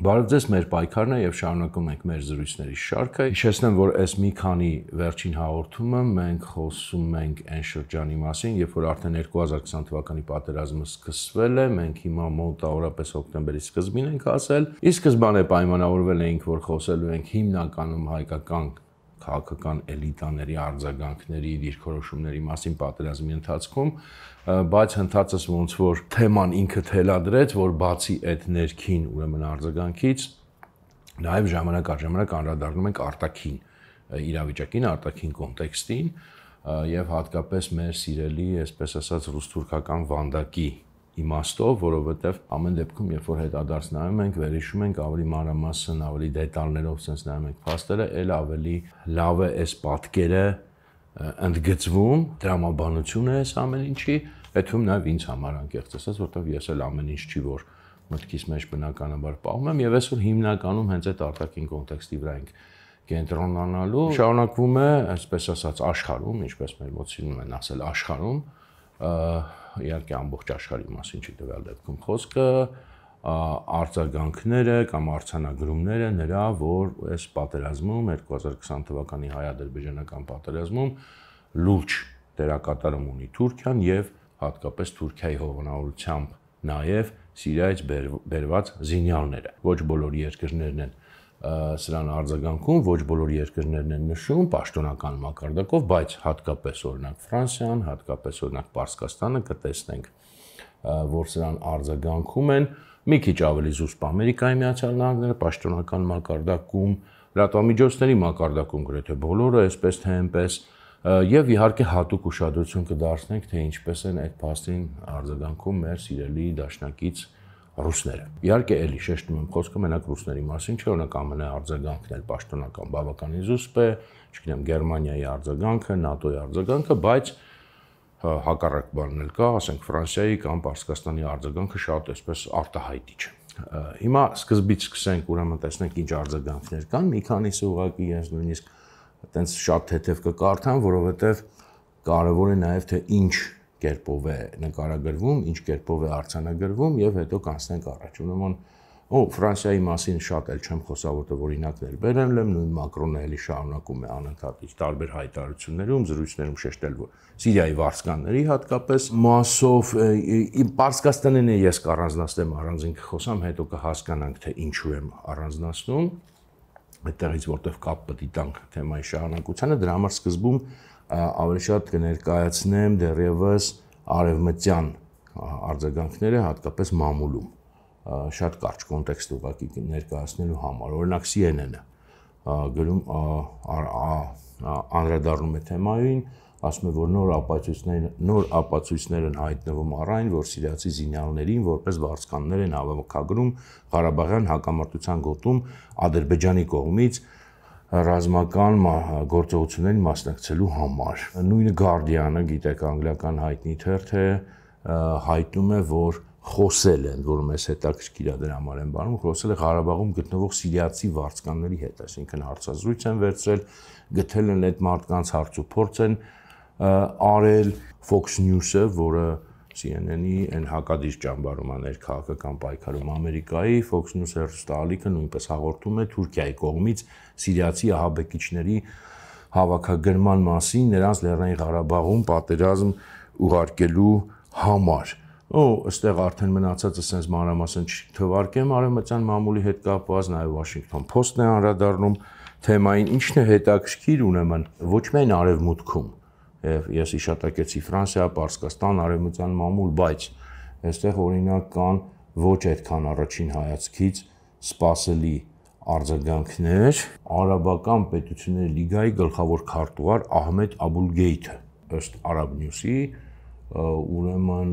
Բարև ձեզ, մեր պայքարն է եւ շարունակում ենք մեր զրույցների շարքը։ Հիշեցնեմ, որ այս մի քանի վերջին հաղորդումը մենք խոսում ենք այն շրջանի մասին, երբ որ արդեն 2020 թվականի պատերազմը սկսվել է, մենք հիմա մոտավորապես հոկտեմբերի սկզբին ենք հասել։ Ի սկզբանե պայմանավորվել էինք, որ խոսելու ենք հիմնականում հայկական քաղաքական էլիտաների արձագանքների, դիրքորոշումների մասին պատերազմի ընթացքում, բայց հնդածս ոնց որ թեման ինքը թելադրեց, որ բացի այդ ներքին ուրեմն արձագանքից, նաև ժամանակ առ ժամանակ անդրադառնում ենք արտաքին իրավիճակին, արտաքին կոնտեքստին եւ հատկապես մեր սիրելի, այսպես ասած, ռուս-թուրքական վանդակի իմաստով, որովհետև ամեն դեպքում, երբ որ հետադարձ նայում ենք, վերհիշում ենք ավելի մանրամասն, ավելի դետալներով sense նայում ենք փաստերը, ել ավելի լավ է այս պատկերը ընդգծվում, դրամաբանություն է այս ամեն ինչի, այդում նաև ինձ համար անկեղծ ասած, որովհետև ես էլ ամեն ինչ չի որ մտքիս մեջ բնականաբար պահում եմ եւ այսօր հիմնականում հենց այդ արտաքին կոնտեքստի վրա ենք կենտրոնանալու։ Շարունակվում է, այսպես ասած, աշխարհում, ինչպես մեր մոտ սիրում են ասել, աշխարհում իհարկե ամբողջ աշխարհի մասին չի տվյալ դեպքում խոսքը, արձագանքները կամ արձանագրումները նրա, որ այս պատերազմում 2020 թվականի հայ-ադրբեջանական պատերազմում լուրջ դերակատարում ունի Թուրքիան եւ հատկապես Թուրքիայի հովանավորությամբ նաեւ Սիրիայից բերված զինյալները։ Ոչ բոլոր երկրներն են սրան արձագանքում, ոչ բոլոր երկրներն են նշում պաշտոնական մակարդակով, բայց հատկապես օրինակ Ֆրանսիան, հատկապես օրինակ Պարսկաստանը կտեսնենք, որ սրան արձագանքում են, մի քիչ ավելի զուսպ Ամերիկայի Միացյալ Նահանգները պաշտոնական մակարդակում, լրատվամիջոցների մակարդակում գրեթե բոլորը, այսպես թե այնպես, եւ իհարկե հատուկ ուշադրություն կդարձնենք, թե ինչպես են այդ փաստին արձագանքում մեր սիրելի դաշնակից ռուսները։ Իհարկե էլի շեշտում եմ խոսքը մենակ ռուսների մասին չէ, օրինակ ԱՄՆ-ի արձագանքն էլ պաշտոնական բավականին զուսպ է, չգիտեմ Գերմանիայի արձագանքը, ՆԱՏՕ-ի արձագանքը, բայց հակառակ բանն էլ կա, ասենք Ֆրանսիայի կամ Պարսկաստանի արձագանքը շատ այսպես արտահայտիչ է։ Հիմա սկզբից սկսենք, ուրեմն տեսնենք ինչ արձագանքներ կան, մի քանիսը ուղղակի ես նույնիսկ այտենց շատ թեթև կկարդամ, որովհետև կարևոր է նաև թե ինչ կերպով է նկարագրվում, ինչ կերպով է արձանագրվում եւ հետո կանցնենք առաջ։ Ուրեմն Ֆրանսիայի մասին շատ էլ չեմ խոսա, որտեղ օրինակներ բերել եմ, նույն Մակրոնը էլի շարունակում է անընդհատ իր տարբեր հայտարարություններում, զրույցներում շեշտել, որ Սիրիայի վարձկանների հատկապես մասով Պարսկաստանին ես կառանձնացնեմ, առանձին կխոսամ, հետո կհասկանանք, թե ինչու եմ առանձնացնում, այդտեղից որտեղ կապ պետք է տանք թեմայի շարունակությանը, դրա համար սկզբում ավելի շատ կներկայացնեմ դեռևս արևմտյան արձագանքները, հատկապես մամուլում, շատ կարճ կոնտեքստ ուղղակի ներկայացնելու համար։ Օրինակ CNN-ը գրում անդրադառնում է թեմային, ասում է, որ նոր ապացույցներ են հայտնվում առ այն, որ սիրիացի զինյալներին որպես վարձկաններ են հավաքագրում Ղարաբաղյան հակամարտության գոտում Ադրբեջանի կողմից ռազմական գործողություններին մասնակցելու համար։ Նույնը Guardian-ը, գիտեք, անգլիական հայտնի թերթ է, հայտնում է, որ խոսել են, որ մեզ հետաքրքիր է դրա համար են բանում, խոսել է Ղարաբաղում գտնվող սիրիացի վարձկանների հետ, այսինքն հարցազրույց են վերցրել, գտել են այդ մարդկանց հարցուփորձ են արել Fox News-ը, որը CNN-ի այն հակադիր ճամբարում է ներքաղաքական պայքարում Ամերիկայի, Fox News հեռուստաալիքը նույնպես հաղորդում է Թուրքիայի կողմից սիրիացի ահաբեկիչների հավաքագրման մասին, նրանց Լեռնային Ղարաբաղում պատերազմ ուղարկելու համար։ Այստեղ արդեն մնացածը sense մանրամասն չթվարկեմ արևմտյան մամուլի հետ կապված, նաև Washington Post-ն է անդրադառնում թեմային, ինչն է հետաքրքիր ուրեմն ոչ միայն արևմուտքում, եւ ես հիշատակեցի Ֆրանսիա, Պարսկաստան, արևմտյան մամուլ, բայց այստեղ օրինակ կան ոչ այդքան առաջին հայացքից սպասելի արձագանքներ Արաբական պետությունների լիգայի գլխավոր քարտուղար Ահմեդ Աբուլգեյթը, ըստ Arab News-ի, ուրեմն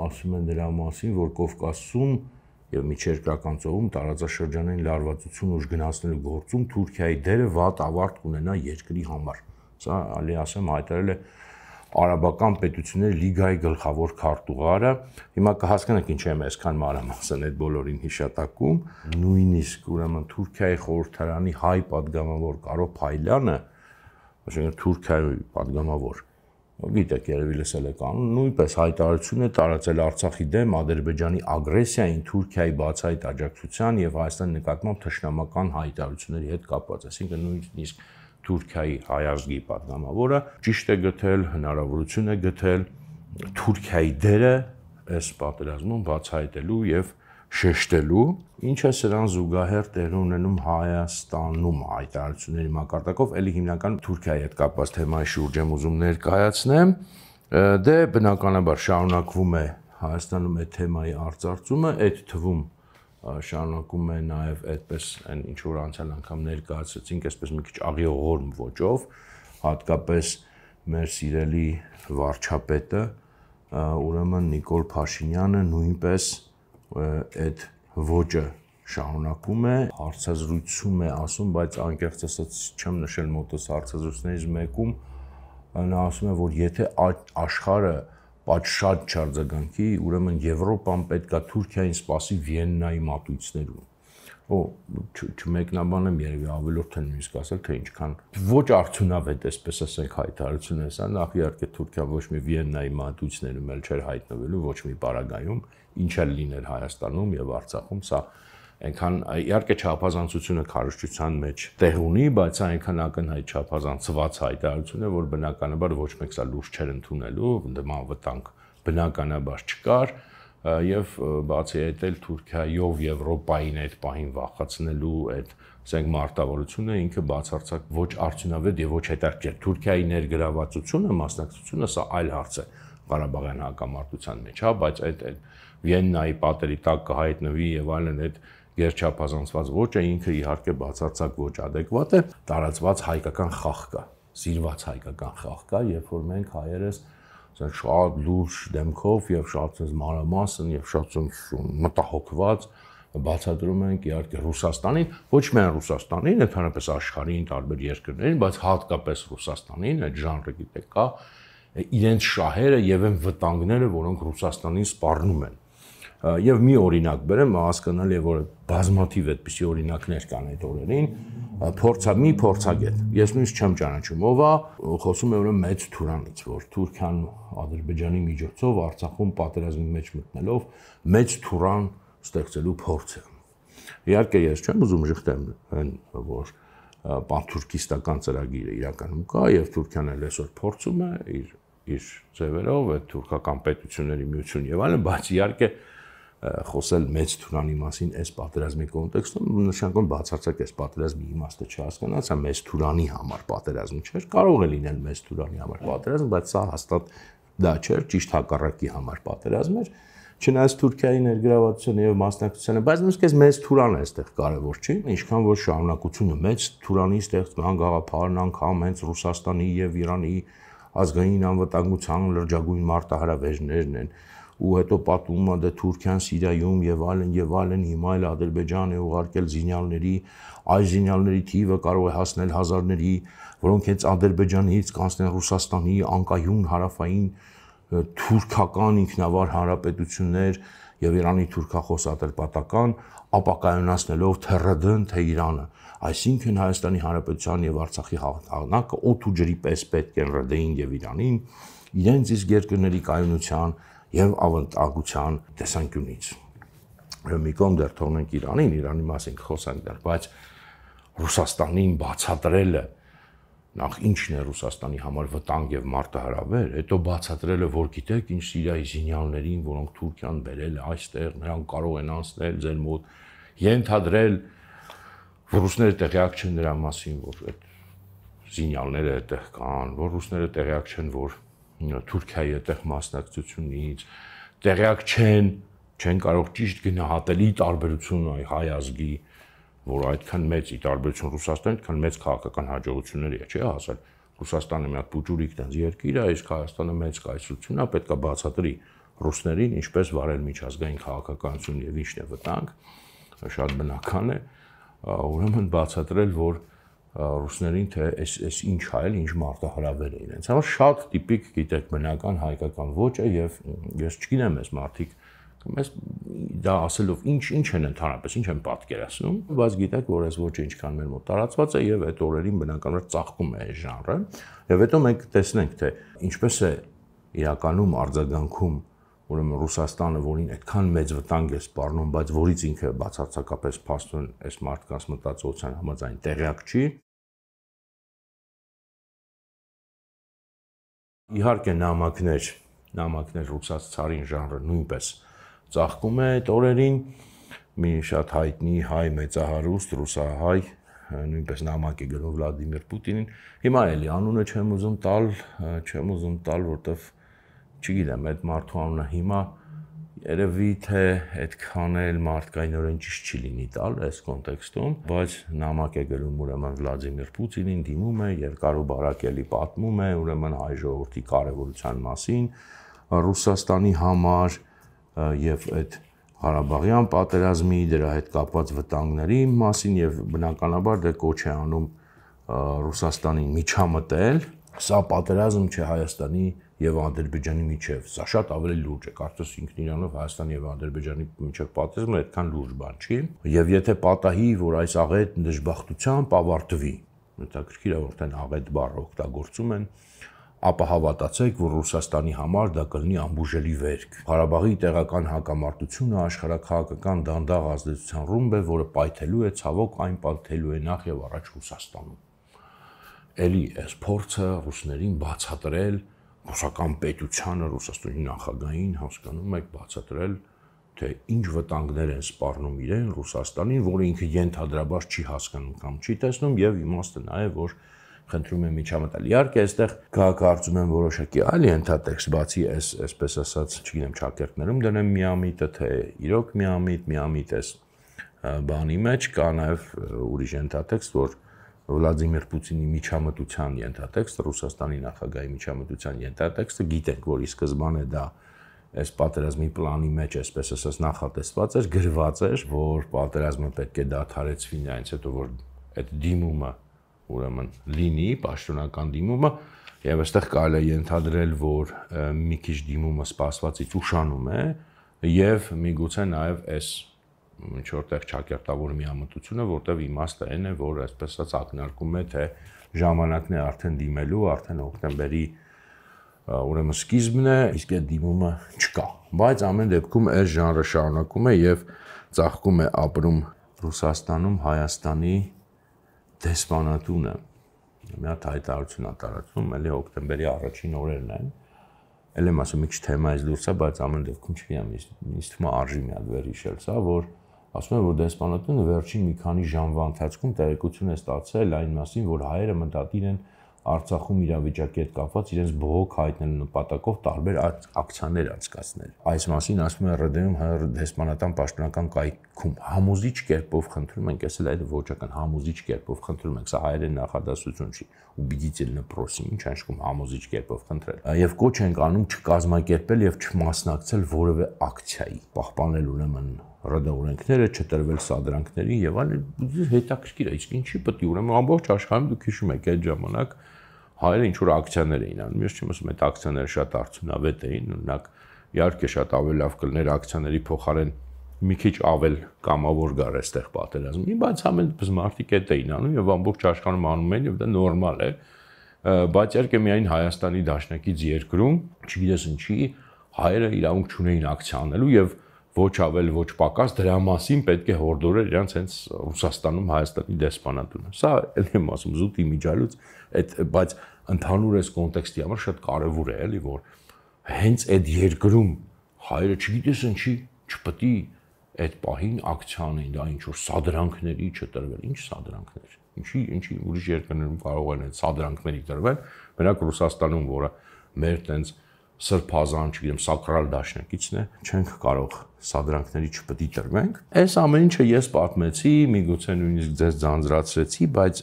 ասում են դրա մասին, որ Կովկասում եւ միջերկրական ծովում տարածաշրջանային լարվածություն ուժ գնացնելու գործում Թուրքիայի դերը վատ ավարտ կունենա երկրի համար։ Սա ալի ասեմ հայտարարել է Արաբական պետությունների լիգայի գլխավոր քարտուղարը։ Հիմա կհասկանանք ինչ եմ այսքան մանրամասն այդ բոլորին հիշատակում։ Նույնիսկ ուրեմն Թուրքիայի խորհրդարանի հայ պատգամավոր Կարո Փայլյանը, այսինքն Թուրքիայի պատգամավոր, Գիտեք, երևի լսել եք անուն, նույնպես հայտարարություն է տարածել Արցախի դեմ Ադրբեջանի ագրեսիային Թուրքիայի բացահայտ աջակցության եւ Հայաստանի նկատմամբ թշնամական հայտարարությունների հետ կապված, այսինքն նույնիսկ Թուրքիայի հայազգի պատգամավորը ճիշտ է գտել, հնարավորություն է գտել Թուրքիայի դերը այս պատերազմում բացահայտելու եւ շեշտելու, ինչը սրան զուգահեռ տեղի ունենում Հայաստանում հայտարարությունների մակարդակով, ելի հիմնական Թուրքիայի հետ կապված թեմայի շուրջ եմ ուզում ներկայացնեմ, դե բնականաբար շարունակվում է Հայաստանում այդ թեմայի արծարծումը, այդ թվում շարունակում է նաև այդպես այն ինչ որ անցյալ անգամ ներկայացրեցինք, այսպես մի քիչ աղիողորմ ոճով, հատկապես մեր սիրելի վարչապետը, ուրեմն Նիկոլ Փաշինյանը նույնպես այդ ոճը շարունակում է, հարցազրույցում է ասում, բայց անկեղծ ասած չեմ նշել մոտս հարցազրույցներից մեկում, նա ասում է, որ եթե աշխարհը պատշաճ չարձագանքի, ուրեմն Եվրոպան պետք է Թուրքիային սպասի Վիեննայի մատույցներում։ Չմեկնաբանեմ երևի ավելորդ են նույնիսկ ասել, թե ինչքան ոչ արդյունավետ այսպես ասենք հայտարարություն է սա, նախ իհարկե Թուրքիան ոչ մի Վիեննայի մատույցներում էլ չէր հայտնվելու, ոչ մի պարագայում, ինչ էլ լիներ Հայաստանում եւ Արցախում, սա այնքան իհարկե չափազանցությունը քարոզչության մեջ տեղ ունի, բայց սա այնքան ակնհայտ չափազանցված հայտարարություն է, որ բնականաբար ոչ մեկ սա լուրջ չէր ընդունելու, դման վտանգ բնականաբար չկար եւ բացի այդ էլ Թուրքիայով Եվրոպային այդ պահին վախացնելու այդ ասենք մարտավարությունը ինքը բացարձակ ոչ արդյունավետ եւ ոչ հետաքրքիր Թուրքիայի ներգրավվածությունը, մասնակցությունը սա այլ հարց է Ղարաբաղյան հակամարտության մեջ, հա, բայց այդ Վիեննայի պատերի տակ կհայտնվի եւ այլն այդ գերչափազանցված ոճը ինքը իհարկե բացարձակ ոչ adekvat է, տարածված հայկական խաղ կա, սիրված հայկական խաղ կա, երբ որ մենք հայերս շատ լուրջ դեմքով եւ շատ մանրամասն եւ շատ մտահոգված բացատրում ենք իհարկե Ռուսաստանին, ոչ միայն Ռուսաստանին, ընդհանրապես աշխարհին, տարբեր երկրներին, բայց հատկապես Ռուսաստանին, այդ ժանրը գիտեք կա, իրենց շահերը եւ այն վտանգները, որոնք Ռուսաստանին սպառնում են։ Եվ մի օրինակ բերեմ, հասկանալի է, որ բազմաթիվ այդպիսի օրինակներ կան այդ օրերին, մի փորձագետ, ես նույնիսկ չեմ ճանաչում, ով է, խոսում է ուրեմն մեծ Թուրանից, որ Թուրքիան Ադրբեջանի միջոցով Արցախում պատերազմի մեջ մտնելով մեծ Թուրան ստեղծելու փորձ է։ Իհարկե ես չեմ ուզում ժխտեմ այն, որ պանթուրքիստական ծրագիրը իրականում կա եւ Թուրքիան էլ այսօր փորձում է իր ձևերով այդ թուրքական պետությունների միություն եւ այլն, բայց իհարկե խոսել մեծ Թուրանի մասին այս պատերազմի կոնտեքստում նշանակում բացարձակ այս պատերազմի իմաստը չհասկանաց, սա մեծ Թուրանի համար պատերազմ չէր, կարող է լինել մեծ Թուրանի համար պատերազմ, բայց սա հաստատ դա չէր, ճիշտ հակառակի համար պատերազմ էր, չնայած Թուրքիայի ներգրավվածությունը եւ մասնակցությունը, բայց նույնիսկ այս մեծ Թուրանը այստեղ կարեւոր չի, ինչքան որ շարունակությունը մեծ Թուրանի ստեղծման գաղափարն անգամ հենց Ռուսաստանի եւ Իրանի ազգային անվտանգության լրջագույն մարտահրավերներն են, ու հետո պատմում է դե Թուրքիան Սիրիայում եւ այլն հիմա էլ Ադրբեջան է ուղարկել զինյալների, այս զինյալների թիվը կարող է հասնել հազարների, որոնք հենց Ադրբեջանից կանցնեն Ռուսաստանի անկայուն հարավային թուրքական ինքնավար հանրապետություններ եւ Իրանի թուրքախոս ատրպատական ապակայունացնելով թռդն թե Իրանը, այսինքն Հայաստանի Հանրապետության եւ Արցախի հաղթանակը օդ ու ջրի պես պետք են ՌԴ-ին եւ Իրանին իրենց իսկ երկրների կայունության եւ ավանդական տեսանկյունից։ Մի կողմ դեռ թողնենք Իրանին, Իրանի մասին խոսանք դեռ, բայց Ռուսաստանին բացատրելը նախ ինչն է Ռուսաստանի համար վտանգ եւ մարտահրավեր, հետո բացատրելը, որ գիտեք, ինչ Սիրիայի զինյալներին, որոնք Թուրքիան բերել է այստեղ, նրանք կարող են անցնել ձեր մոտ, ենթադրել, որ ռուսները տեղյակ չեն դրա մասին, որ այդ զինյալները այդտեղ կան, որ ռուսները տեղյակ չեն, որ Թուրքիայի այդտեղ մասնակցությունից, տեղյակ չեն կարող ճիշտ գնահատել ի տարբերություն հայ ազգի, որ այդքան մեծ ի տարբերություն Ռուսաստանի, այդքան մեծ քաղաքական հաջողությունների է, չէ՞ հասել։ Ռուսաստանը մի հատ պուճուրիկ տենց երկիր է, իսկ Հայաստանը մեծ կայսրություն է, պետք է բացատրի ռուսներին ինչպես վարել միջազգային քաղաքականություն եւ ինչն է վտանգ, շատ բնական է, ուրեմն բացատրել, որ ռուսներին թե այս ինչ հայել, ինչ մարտահրավեր է իրենց։ Համար շատ տիպիկ, գիտեք, բնական հայկական ոճ է եւ ես չգիտեմ, այս մարդիկ Մեզ դա ասելով ինչ են ընդհանրապես, ինչ են պատկերացնում, բայց գիտեք, որ այս ոճը ինչքան մեր մոտ տարածված է եւ այդ օրերին բնականաբար ծաղկում է այս ժանրը, եւ հետո մենք տեսնենք, թե ինչպես է իրականում արձագանքում ուրեմն Ռուսաստանը, որին այդքան մեծ վտանգ է սպառնում, բայց որից ինքը բացարձակապես փաստորեն այս մարդկանց մտածողության համաձայն տեղյակ չի։ Իհարկե նամակներ ռուսաց ցարին ժանրը նույնպես ծաղկում է այդ օրերին, մի շատ հայտնի հայ մեծահարուստ ռուսահայ նույնպես նամակ է գրում Վլադիմիր Պուտինին։ Հիմա էլի անունը չեմ ուզում տալ, որտեվ չգիտեմ, այդ մարդու անունը հիմա երևի թե այդքան էլ մարդկայինորեն ճիշտ չի լինի տալ այս կոնտեքստում, բայց նամակ է գրում ուրեմն Վլադիմիր Պուտինին, դիմում է, երկար ու բարակ էլի պատմում է ուրեմն հայ ժողովրդի կարևորության մասին, Ռուսաստանի համար եւ այդ Ղարաբաղյան պատերազմի դրա հետ կապված վտանգների մասին եւ բնականաբար դա կոչ է անում Ռուսաստանին միջամտել, սա պատերազմ չէ Հայաստանի եւ Ադրբեջանի միջեւ, սա շատ ավելի լուրջ է, կարծես ինքն իրանով Հայաստանի եւ Ադրբեջանի միջեւ պատերազմը այդքան լուրջ բան չի, եւ եթե պատահի, որ այս աղետ դժբախտությամբ ավարտվի, հետաքրքիր է որտեն աղետ բառը օգտագործում են, ապա հավատացեք, որ Ռուսաստանի համար դա կլինի անբուժելի վերք։ Ղարաբաղի տեղական հակամարտությունը աշխարհաքաղաքական դանդաղ ազդեցության ռումբ է, որը պայթելու է, ցավոք այն պայթելու է նախ եւ առաջ Ռուսաստանում։ Էլի այս փորձը ռուսներին բացատրել, ռուսական պետությանը, Ռուսաստանի նախագահին, հասկանում եք, բացատրել, թե ինչ վտանգներ են սպառնում իրեն Ռուսաստանին, որը ինքը ենթադրաբար չի հասկանում կամ չի տեսնում, եւ իմաստը նա է, որ խնդրում եմ միջամտել։ Իհարկե, այստեղ կարծում եմ որոշակի այլ ենթատեքստ, բացի այսպես ասած, չգիտեմ, ճակերտներում դնեմ միամիտը, թե իրոք միամիտ էս բանի մեջ կա նաև ուրիշ ենթատեքստ, որ Վլադիմիր Պուտինի միջամտության ենթատեքստը, Ռուսաստանի նախագահի միջամտության ենթատեքստը, գիտենք, որ ի սկզբանե դա այս պատերազմի պլանի մեջ, այսպես ասած, նախատեսված էր, գրված էր, որ պատերազմը պետք է դադարեցվի այնց հետո, որ այդ դիմումը ուրեմն լինի, պաշտոնական դիմումը, եւ այստեղ կարելի է ենթադրել, որ մի քիչ դիմումը սպասվածից ուշանում է, եւ միգուցե նաեւ այս ինչ որտեղ ճակերտավոր միամտությունը, որտեղ իմաստը այն է, որ այսպես ասած ակնարկում է, թե ժամանակն է արդեն դիմելու, արդեն հոկտեմբերի ուրեմն սկիզբն է, իսկ այդ դիմումը չկա։ Բայց ամեն դեպքում այս ժանրը շարունակում է եւ ծաղկում է ապրում Ռուսաստանում Հայաստանի դեսպանատունը։ Մի հատ հայտարարություն է տարածվում, էլի հոկտեմբերի առաջին օրերն են։ Էլ եմ ասում, մի քիչ թեմայից դուրս է, բայց ամեն դեպքում չգիտեմ, ինձ թվում է արժի մի հատ վեր հիշել սա, որ ասում են, որ դեսպանատունը վերջին մի քանի ժամվա ընթացքում տեղեկություն է ստացել այն մասին, որ հայերը մտադիր են Արցախում իրավիճակի հետ կապված իրենց բողոք հայտնելու նպատակով տարբեր ակցիաներ անցկացնել։ Այս մասին ասում են ՌԴ-ում դեսպանատան պաշտոնական կայքում համոզիչ կերպով խնդրում ենք, ասել այդ ոչական համոզիչ կերպով խնդրում ենք, սա հայերեն նախադասություն չի, убедительно просим, ինչ անշկում համոզիչ կերպով խնդրել։ Եվ կոչ ենք անում չկազմակերպել եւ չմասնակցել որևէ ակցիայի, պահպանել ուրեմն ՌԴ օրենքները, չտրվել սադրանքների եւ այլն, հետաքրքիր է, իսկ ինչի պետք է ուրեմն ամբողջ աշխարհում դուք հիշում եք այդ ժամանակ հայերը ինչ որ ակցիաներ էին անում, ես չեմ ասում այդ ակցիաները շատ արդյունավետ էին, օրինակ իհարկե շատ ավելի լավ կլներ ակցիաների փոխարեն մի քիչ ավել կամավոր գար այստեղ պատերազմի, բայց ամենպես մարդիկ այդ էին անում եւ ամբողջ աշխարհում անում են եւ դա նորմալ է, բայց իհարկե միայն Հայաստանի դաշնակից երկրում, չգիտես ինչի, հայերը իրավունք չունեին ակցիա անելու եւ ոչ ավել ոչ պակաս դրա մասին պետք է հորդորել իրանց հենց Ռուսաստանում Հայաստանի դեսպանատունը։ Սա էլ եմ ասում զուտ իմիջալուց, բայց ընդհանուր այս կոնտեքստի համար շատ կարևոր է, էլի, որ հենց այդ երկրում հայերը չգիտես ինչի չպետք է այդ պահին ակցիա անեն, դա ինչ որ սադրանքների չտրվել, ինչ սադրանքներ, ինչի ուրիշ երկրներում կարող են այդ սադրանքների տրվել, մենակ Ռուսաստանում, որը մեր տենց սրբազան, չգիտեմ, սակրալ դաշնակիցն է, չենք կարող սադրանքների չպետք է տրվենք։ Այս ամեն ինչը ես պատմեցի, միգուցե նույնիսկ ձեզ ձանձրացրեցի, բայց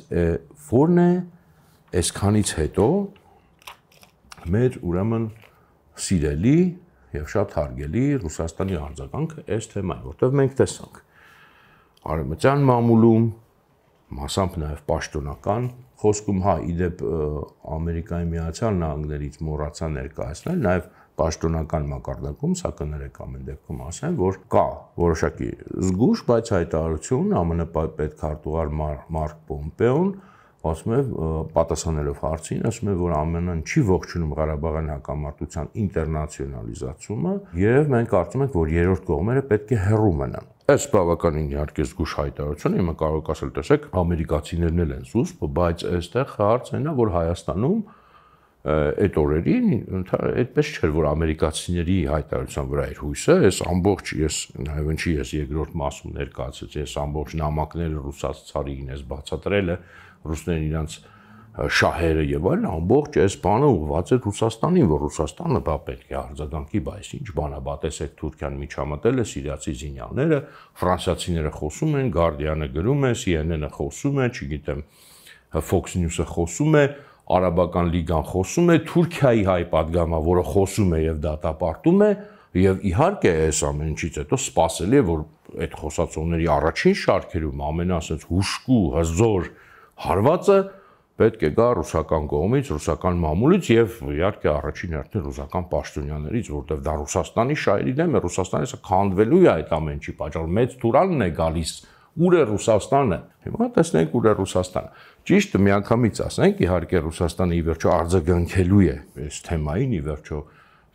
որն է այսքանից հետո մեր ուրեմն սիրելի եւ շատ հարգելի Ռուսաստանի արձագանքը այս թեմային, որտեղ մենք տեսանք արևմտյան մամուլում, մասամբ նաեւ պաշտոնական խոսքում, հա, իդեպ Ամերիկայի Միացյալ Նահանգներից մոռացա ներկայացնել, նաեւ պաշտոնական մակարդակում, սա կներեք ամեն դեպքում ասեմ, որ կա որոշակի զգույշ, բայց հայտարարություն ԱՄՆ պետքարտուղար Մարկ Պոմպեոն ասում է, պատասխանելով հարցին, ասում է, որ ԱՄՆ-ն չի ողջունում Ղարաբաղյան հակամարտության ինտերնացիոնալիզացումը եւ մենք կարծում ենք, որ երրորդ կողմերը պետք է հեռու մնան։ Այս բավականին իհարկե զգույշ հայտարարություն, հիմա կարող եք ասել, տեսեք, ամերիկացիներն էլ են զուսպ, բայց այստեղ հարցն է, որ Հայաստանում այդ օրերին այդպես չէր, որ ամերիկացիների հայտարարության վրա էր հույսը, այս ամբողջ ես նաև չի ես երկրորդ մասում ներկայացրեցի, այս ամբողջ նամակները ռուսաց ցարին ես բացատրել է, ռուսներն իրանց շահերը եւ այլն, ամբողջ այս բանը ուղղված է Ռուսաստանին, որ Ռուսաստանը բա պետք է արձագանքի, բայց ինչ բան է, բա տեսեք Թուրքիան միջամտել է, սիրիացի զինյալները, ֆրանսիացիները խոսում են, Guardian-ը գրում է, CNN-ը խոսում է, չգիտեմ, Fox News-ը խոսում է, Արաբական լիգան խոսում է, Թուրքիայի հայ պատգամավորը խոսում է եւ դատապարտում է, եւ իհարկե այս ամեն ինչից հետո սպասելի է, որ այդ խոսացողների առաջին շարքերում ամենասենց հուշկու, հզոր հարվածը պետք է գա ռուսական կողմից, ռուսական մամուլից եւ իհարկե առաջին հերթին ռուսական պաշտոնյաներից, որտեղ դա Ռուսաստանի շահերի դեմ է, Ռուսաստանը սա քանդվելու է այդ ամեն ինչի պատճառով, մեծ թուրանն է գալիս, ուր է Ռուսաստանը։ Հիմա տեսնենք ուր է Ռուսաստանը։ Ճիշտ միանգամից ասենք, իհարկե Ռուսաստանը ի վերջո արձագանքելու է այս թեմային, ի վերջո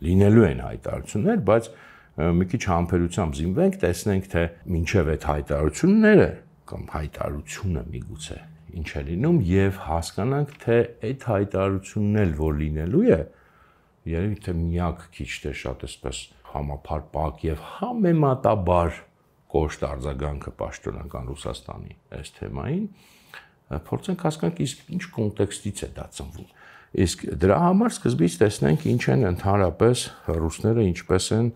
լինելու են հայտարարություններ, բայց մի քիչ համբերությամբ զինվենք, տեսնենք թե մինչև այդ հայտարարությունները կամ հայտարարությունը միգուցե ինչ է լինում եւ հասկանանք թե այդ հայտարարությունն էլ որ լինելու է, երևի թե միակ քիչ թե շատ էսպես համապարփակ եւ համեմատաբար կոշտ արձագանքը պաշտոնական Ռուսաստանի այս թեմային, փորձենք հասկանանք իսկ ինչ կոնտեքստից է դա ծնվում։ Իսկ դրա համար սկզբից տեսնենք ինչ են ընդհանրապես ռուսները ինչպես են,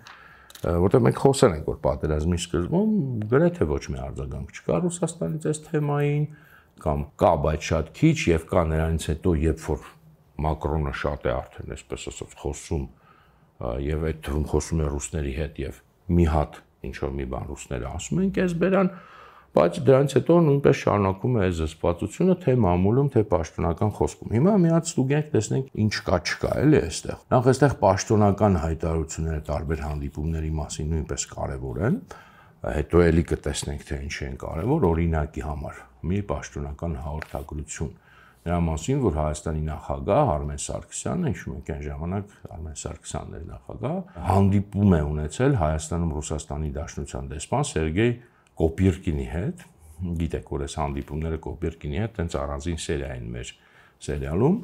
որտեղ մենք խոսել ենք որ պատերազմի սկզբում գրեթե ոչ մի արձագանք չկա Ռուսաստանից այս թեմային, կամ կա բայց շատ քիչ եւ կա նրանից հետո երբ որ Մակրոնը շատ է արդեն այսպես ասած խոսում եւ այդ թվում խոսում է ռուսների հետ եւ մի հատ ինչ որ մի բան ռուսները ասում են կես բերան, բայց դրանից հետո նույնպես շարունակում է այս զսպվածությունը թե մամուլում թե պաշտոնական խոսքում։ Հիմա մի հատ ստուգենք, տեսնենք ինչ կա չկա էլի այստեղ։ Նախ այստեղ պաշտոնական հայտարարությունները տարբեր հանդիպումների մասին նույնպես կարեւոր են, հետո էլի կտեսնենք թե ինչ են կարեւոր, օրինակի համար մի պաշտոնական հաղորդագրություն նրա մասին, որ Հայաստանի նախագահ Արմեն Սարգսյանն, հիշում եք այն ժամանակ Արմեն Սարգսյանն էր նախագահ, հանդիպում է ունեցել Հայաստանում Ռուսաստանի Դաշնության դեսպան Սերգեյ Կոպիրկինի հետ, գիտեք որ այս հանդիպումները Կոպիրկինի հետ տենց առանձին սերիա են մեր սերիալում,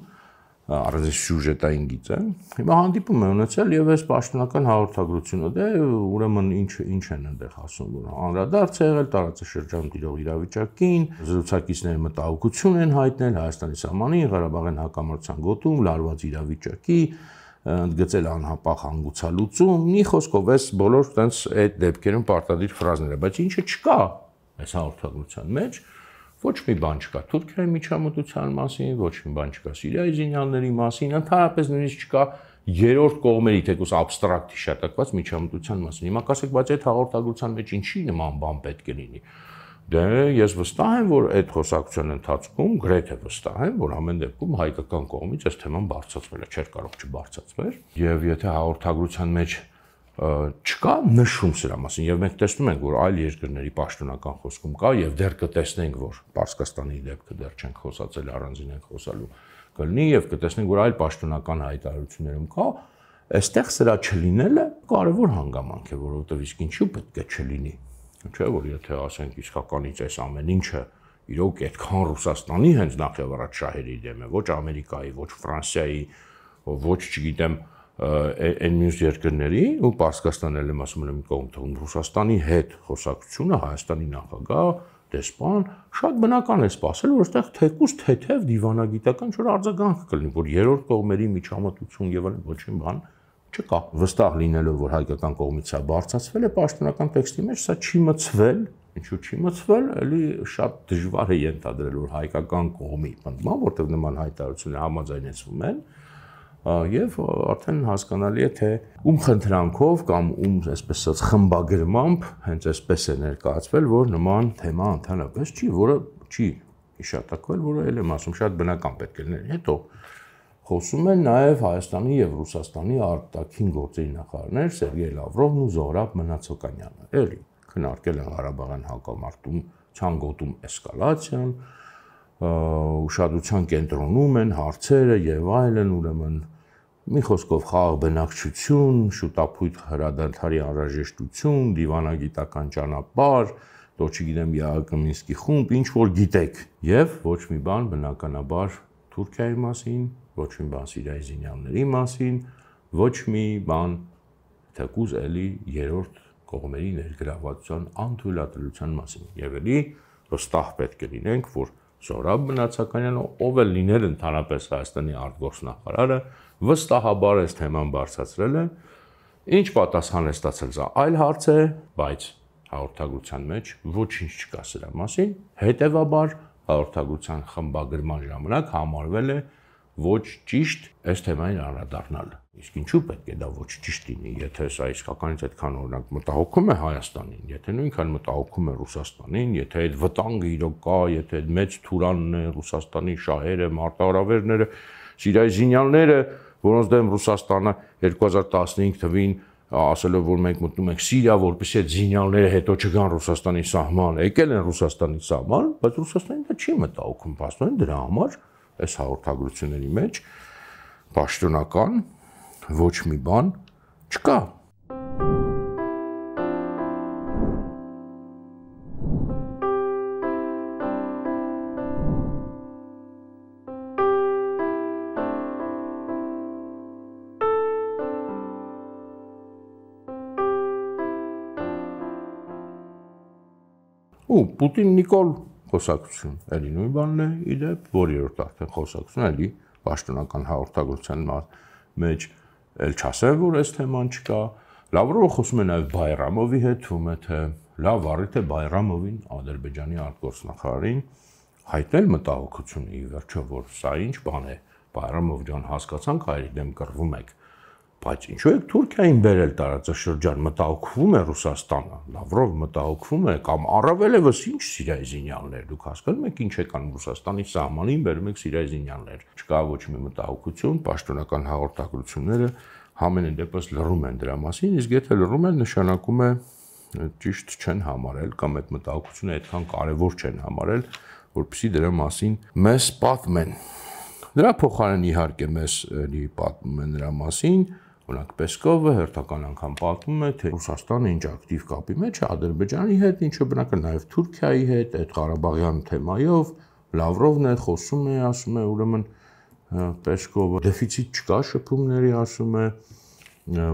առանձին սյուժետային գիծ է։ Հիմա հանդիպում է ունեցել եւ այս պաշտոնական հաղորդագրությունը, դե ուրեմն ինչ են այնտեղ ասում, որ անդրադարձ է եղել տարածաշրջանում տիրող իրավիճակին, զրուցակիցները մտահոգություն են հայտնել Հայաստանի սահմանին, Ղարաբաղյան հակամարտության գոտում լարված իրավիճակի, ընդգծել անհապաղ հանգուցալուծում, մի խոսքով այս բոլոր տենց այդ դեպքերում պարտադիր ֆրազները, բայց ինչը չկա այս հաղորդագրության մեջ, ոչ մի բան չկա Թուրքիայի միջամտության մասին, ոչ մի բան չկա Սիրիայի զինյալների մասին, ընդհանրապես նույնիսկ չկա երրորդ կողմերի թեկուզ абստրակտ հիշատակված միջամտության մասին։ Հիմա կասեք, բայց այդ հաղորդագրության մեջ ինչի նման բան պետք է լինի։ Դե ես վստահ եմ, որ այդ խոսակցության ընթացքում գրեթե վստահ եմ, որ ամեն դեպքում հայկական կողմից այս թեման բարձրացվել է, չէր կարող չբարձրացվել։ Եվ եթե հաղորդագրության մեջ չկա նշում սրա մասին եւ մենք տեսնում ենք որ այլ երկրների պաշտոնական խոսքում կա եւ դեռ կտեսնենք որ Պարսկաստանի դեպքը դեռ չենք խոսացել առանձին ենք խոսալու կլինի եւ կտեսնենք որ այլ պաշտոնական հայտարարություններում կա այստեղ սրա չլինելը կարեւոր հանգամանք է որովհետեւ իսկ ինչու պետք է չլինի չէ որ եթե ասենք իսկականից այս ամեն ինչը իրոք այդքան Ռուսաստանի հենց նախ եւ առաջ շահերի դեմ է ոչ Ամերիկայի ոչ Ֆրանսիայի ոչ չգիտեմ այն մյուս երկրների ու Պարսկաստանն էլ եմ ասում եմ կողմ Ռուսաստանի հետ խոսակցությունը Հայաստանի նախագահ դեսպան շատ բնական է սպասել որ այստեղ թեկուզ թեթև դիվանագիտական ինչ-որ արձագանք կլինի որ երրորդ կողմերի միջամտություն եւ այլն ոչ մի բան չկա վստահ լինելով որ հայկական կողմից սա բարձրացվել է պաշտոնական տեքստի մեջ սա չի մցվել ինչու չի մցվել էլի շատ դժվար է ենթադրել որ հայկական կողմի պնդման որտեղ նման հայտարարությունները համաձայնեցվում են եւ արդեն հասկանալի է թե ում խնդրանքով կամ ում այսպես ասած խմբագրմամբ հենց այսպես է ներկայացվել որ նման թեմա ընդհանրապես չի որը չի հիշատակվել որը էլ եմ ասում շատ բնական պետք է լինի հետո Խոսում են նաև Հայաստանի եւ Ռուսաստանի արտաքին գործերի նախարարներ Սերգեյ Լավրովն ու Զոհրաբ Մնացոկանյանը։ Էլի քննարկել են Ղարաբաղյան հակամարտում ցանկոտում էսկալացիան, ուշադրության կենտրոնում են հարցերը եւ այլն, ուրեմն մի խոսքով խաղաղ բնակչություն, շուտապույտ հրադադարի անհրաժեշտություն, դիվանագիտական ճանապարհ, դո չգիտեմ ԵԱՀԿ Մինսկի խումբ, ինչ որ գիտեք, եւ ոչ մի բան բնականաբար Թուրքիայի մասին, ոչ մի բան Սիրիայի զինյալների մասին, ոչ մի բան թեկուզ էլի երրորդ կողմերի ներգրավվածության անթույլատրության մասին։ Եվ էլի վստահ պետք է լինենք, որ Զոհրաբ Մնացականյանը, ով էլ լիներ ընդհանրապես Հայաստանի արտգործնախարարը, վստահաբար այս թեման բարձրացրել է, ինչ պատասխան է ստացել սա այլ հարց է, բայց հաղորդագրության մեջ ոչինչ չկա սրա մասին, հետևաբար հաղորդագրության խմբագրման ժամանակ համարվել է ոչ ճիշտ այս թեմային անդրադառնալը։ Իսկ ինչու պետք է դա ոչ ճիշտ լինի, եթե սա իսկականից այդքան օրինակ մտահոգում է Հայաստանին, եթե նույնքան մտահոգում է Ռուսաստանին, եթե այդ վտանգը իրոք կա, եթե այդ մեծ թուրանն է Ռուսաստանի շահերը, մարտահրավերները, Սիրիայի զինյալները, որոնց դեմ Ռուսաստանը 2015 թվին ասելով որ մենք մտնում ենք Սիրիա, որպեսզի այդ զինյալները հետո չգան Ռուսաստանի սահման, եկել են Ռուսաստանի սահման, բայց Ռուսաստանը դա չի մտահոգում, փաստորեն դրա համար այս հաղորդագրությունների մեջ պաշտոնական ոչ մի բան չկա։ Ու Պուտին-Նիկոլ խոսակցություն, էլի նույն բանն է, իդեպ, որ երրորդ արդեն խոսակցություն, էլի պաշտոնական հաղորդագրության մեջ էլ չասեմ, որ այս թեման չկա։ Լավրովը խոսում է նաև Բայրամովի հետ, թվում է, թե լավ առիթ է Բայրամովին, Ադրբեջանի արտգործնախարարին, հայտնել մտահոգություն ի վերջո, որ սա ինչ բան է, Բայրամով ջան, հասկացանք հայերի դեմ կռվում եք, բայց ինչու է Թուրքիային բերել տարածաշրջան, մտահոգվում է Ռուսաստանը, Լավրով մտահոգվում է կամ առավել եւս ինչ Սիրիայի զինյալներ, դուք հասկանում եք ինչ եք անում Ռուսաստանի սահմանին բերում եք Սիրիայի զինյալներ, չկա ոչ մի մտահոգություն, պաշտոնական հաղորդագրությունները համենայն դեպս լռում են դրա մասին, իսկ եթե լռում են նշանակում է ճիշտ չեն համարել կամ այդ մտահոգությունը այդքան կարևոր չեն համարել, որպեսզի դրա մասին մեզ պատմեն։ Դրա փոխարեն իհարկե մեզ պատմում են դրա մասին, օրինակ Պեսկովը հերթական անգամ պատմում է, թե Ռուսաստանը ինչ ակտիվ կապի մեջ է Ադրբեջանի հետ, ինչը բնական նաև Թուրքիայի հետ, այդ Ղարաբաղյան թեմայով, Լավրովն է խոսում է, ասում է, ուրեմն Պեսկովը դեֆիցիտ չկա շփումների, ասում է,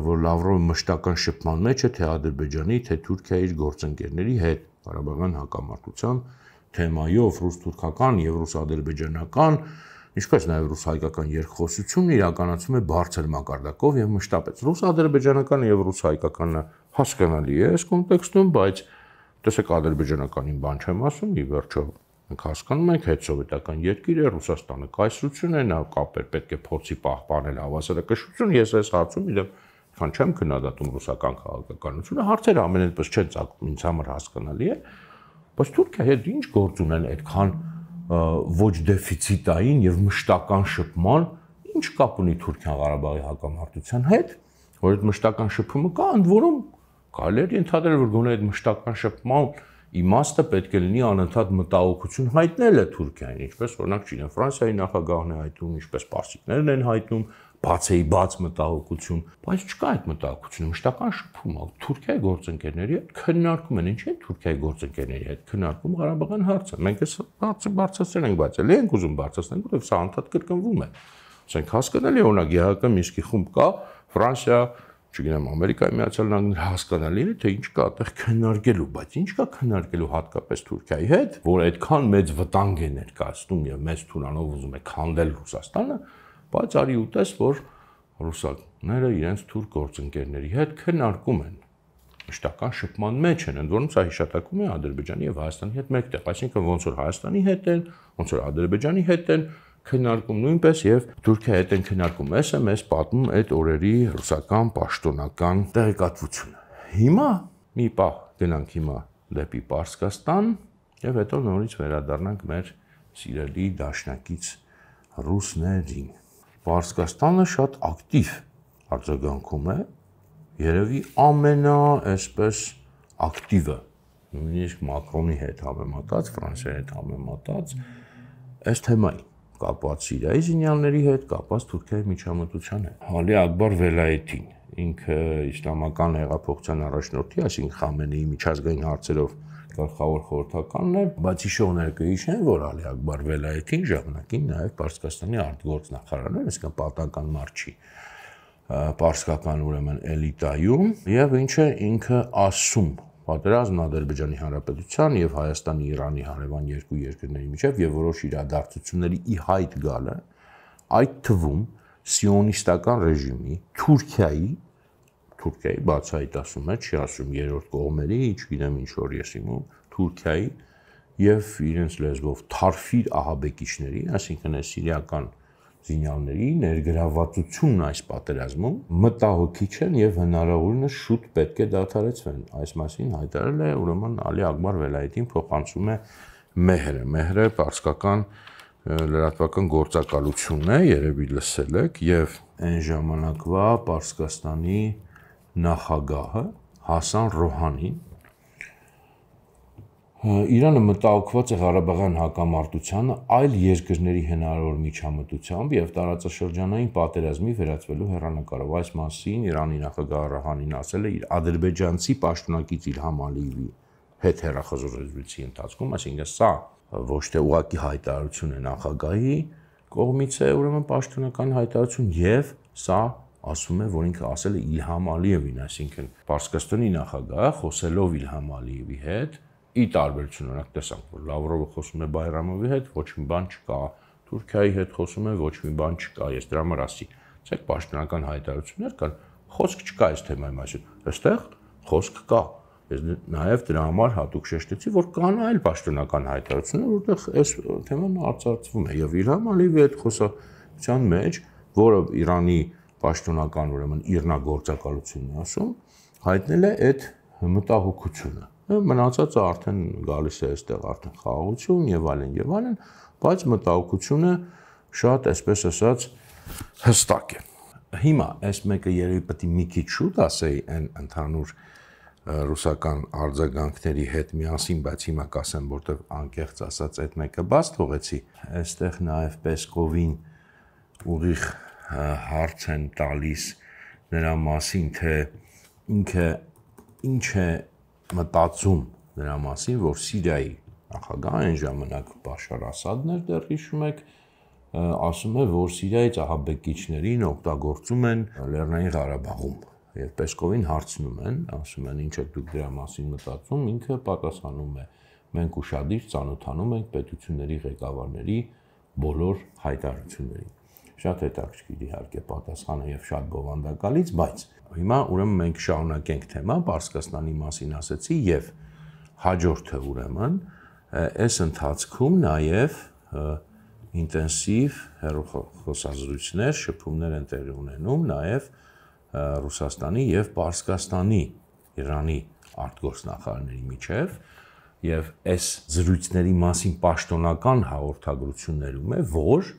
որ Լավրովը մշտական շփման մեջ է թե Ադրբեջանի, թե Թուրքիայի իր գործընկերների հետ Ղարաբաղյան հակամարտության թեմայով, ռուս-թուրքական եւ ռուս-ադրբեջանական ինչպես նաև ռուս-հայկական երկխոսությունն իրականացում է բարձր մակարդակով եւ մշտապես։ Ռուս-ադրբեջանական եւ ռուս-հայկականը հասկանալի է այս կոնտեքստում, բայց տեսեք ադրբեջանականին բան չեմ ասում, ի վերջո մենք հասկանում ենք հետսովետական երկիր է, Ռուսաստանը կայսրություն է, նա կապեր պետք է փորձի պահպանել հավասարակշռություն, ես այս հարցում իրեն քան չեմ քննադատում ռուսական քաղաքականությունը, հարցերը ամենայնպես չեն ծագում, ինձ համար հասկանալի է, բայց Թուրքիայի հետ ինչ գործ ունեն այդքան ոչ դեֆիցիտային եւ մշտական շփման, ինչ կապ ունի Թուրքիան Ղարաբաղի հակամարտության հետ, որ այդ մշտական շփումը կա, ընդ որում կարելի է ընդհանրել, որ գոնե այդ մշտական շփման իմաստը պետք է լինի անընդհատ մտահոգություն հայտնելը Թուրքիային, ինչպես օրինակ չինը Ֆրանսիայի նախագահն է հայտնում, ինչպես պարսիկներն են հայտնում, բացեի բաց մտահոգություն, բայց չկա այդ մտահոգությունը, մշտական շփում է Թուրքիայի գործընկերների հետ քննարկում են, ինչի՞ Թուրքիայի գործընկերների հետ քննարկում Ղարաբաղյան հարցը։ Մենք այս հարցը բարձրացրել ենք, բայց էլի ենք ուզում բարձրացնել, որովհետև սա անդադ կրկնվում է։ Ասենք հասկանալի օրինակ ԵԱՀԿ Մինսկի խումբ կա, Ֆրանսիա, չգիտեմ, Ամերիկայի Միացյալ Նահանգները հասկանալի է, թե ինչ կա այդտեղ քննարկելու, բայց ինչ կա քննարկելու հատկապես Թուրքիայի հետ, որ այդքան մեծ վտանգ է ներկայացնում եւ մեծ թուրանով ուզում է քանդել Ռուսաստանը, բայց արի ուտես, որ ռուսականները իրենց թուրք գործընկերների հետ քննարկում են, մշտական շփման մեջ են, ընդ որում սա հիշատակում է Ադրբեջանի եւ Հայաստանի հետ մեկտեղ, այսինքն ոնց որ Հայաստանի հետ են, ոնց որ Ադրբեջանի հետ են քննարկում նույնպես եւ Թուրքիայի հետ են քննարկում, էս է մեզ պատմում այդ օրերի ռուսական պաշտոնական տեղեկատվությունը։ Հիմա մի պահ գնանք հիմա դեպի Պարսկաստան եւ հետո նորից վերադառնանք մեր սիրելի դաշնակից ռուսներին։ Պարսկաստանը շատ ակտիվ արձագանքում է, երևի այսպես ակտիվը, նույնիսկ Մակրոնի հետ համեմատած, Ֆրանսիայի հետ համեմատած, այս թեմային կապված Սիրիայի զինյալների հետ, կապված Թուրքիայի միջամտության հետ։ Ալի Ակբար Վելայեթին, ինքը իսլամական հեղափոխության առաջնորդի, այսինքն Խամենեի միջազգային հարցերով գլխավոր խորհրդականն է, բայց հիշող ներկայացնեմ, որ Ալի Ակբար Վելայեթին ժամանակին նաև Պարսկաստանի արտգործնախարարն էր, այսինքն պատական մարշի պարսկական ուրեմն էլիտայում, եւ ինչ է ինքը ասում պատերազմն Ադրբեջանի Հանրապետության եւ Հայաստանի Իրանի հարևան երկու երկրների միջև եւ որոշ իրադարձությունների ի հայտ գալը, այդ թվում սիոնիստական ռեժիմի Թուրքիայի բացահայտ ասում է, չի ասում երրորդ կողմերի, չգիտեմ ինչ որ ես իմում, Թուրքիայի եւ իրենց լեզվով թարֆիր ահաբեկիչների, այսինքն այս սիրիական զինյալների ներգրավվածությունն այս պատերազմում մտահոգիչ են եւ հնարավորինս շուտ պետք է դադարեցվեն։ Այս մասին հայտարարել է ուրեմն Ալի Ակբար Վելայեթին, փոխանցում է Մեհրը։ Մեհրը պարսկական լրատվական գործակալությունն է, երևի լսել եք, եւ այն ժամանակվա Պարսկաստանի նախագահը Հասան Ռոհանին Իրանը մտահոգված է Ղարաբաղյան հակամարտությանը այլ երկրների հնարավոր միջամտությամբ եւ տարածաշրջանային պատերազմի վերածվելու հեռանկարով։ Այս մասին Իրանի նախագահ Ռոհանին ասել է իր ադրբեջանցի պաշտոնակից Իլհամ Ալիևի հետ հեռախոսազրույցի ընթացքում, այսինքն սա ոչ թե ուղղակի հայտարարություն է նախագահի կողմից է, ուրեմն պաշտոնական հայտարարություն, եւ սա ասում է, որ ինքը ասել է Իլհամ Ալիևին, այսինքն Պարսկաստանի նախագահը խոսելով Իլհամ Ալիևի հետ ի տարբերություն օրինակ տեսանք, որ Լավրովը խոսում է Բայրամովի հետ, ոչ մի բան չկա, Թուրքիայի հետ խոսում է, ոչ մի բան չկա, ես դրա համար ասի, ցեք պաշտոնական հայտարարություններ կան, խոսք չկա այս թեմայի մասին, այստեղ խոսք կա, ես նաև դրա համար հատուկ շեշտեցի, որ կան այլ պաշտոնական հայտարարություններ, որտեղ այս թեման արծարծվում է, եւ Իլհամ Ալիևի հետ խոսակցության մեջ, որը Իրանի պաշտոնական ուրեմն իրնագործակալությունն է ասում, հայտնել է այդ մտահոգությունը։ Մնացածը արդեն գալիս է այստեղ արդեն խաղաղություն եւ այլն, բայց մտահոգությունը շատ, այսպես ասած, հստակ է։ Հիմա այս մեկը երևի պետք է մի քիչ շուտ ասեի այն ընդհանուր ռուսական արձագանքների հետ միասին, բայց հիմա կասեմ, որտեղ անկեղծ ասած այդ մեկը բաց թողեցի, այստեղ նաեւ Պեսկովին ուղիղ հարց են տալիս նրա մասին, թե ինքը ինչ է մտածում նրա մասին, որ Սիրիայի նախագահը այն ժամանակ Բաշար Ասադն էր, դեռ հիշում եք, ասում է, որ Սիրիայից ահաբեկիչներին օգտագործում են Լեռնային Ղարաբաղում, եւ Պեսկովին հարցնում են, ասում են, ինչ եք դուք դրա մասին մտածում, ինքը պատասխանում է, մենք ուշադիր ծանոթանում ենք պետությունների ղեկավարների բոլոր հայտարարություններին։ Շատ հետաքրքիր իհարկե պատասխանը եւ շատ բովանդակալից, բայց հիմա ուրեմն մենք շարունակենք թեման, Պարսկաստանի մասին ասեցի եւ հաջորդը ուրեմն այս ընթացքում նաեւ ինտենսիվ հեռախոսազրույցներ, շփումներ են տեղի ունենում նաեւ Ռուսաստանի եւ Պարսկաստանի Իրանի արտգործնախարարների միջեւ եւ այս զրույցների մասին պաշտոնական հաղորդագրություններում է, որ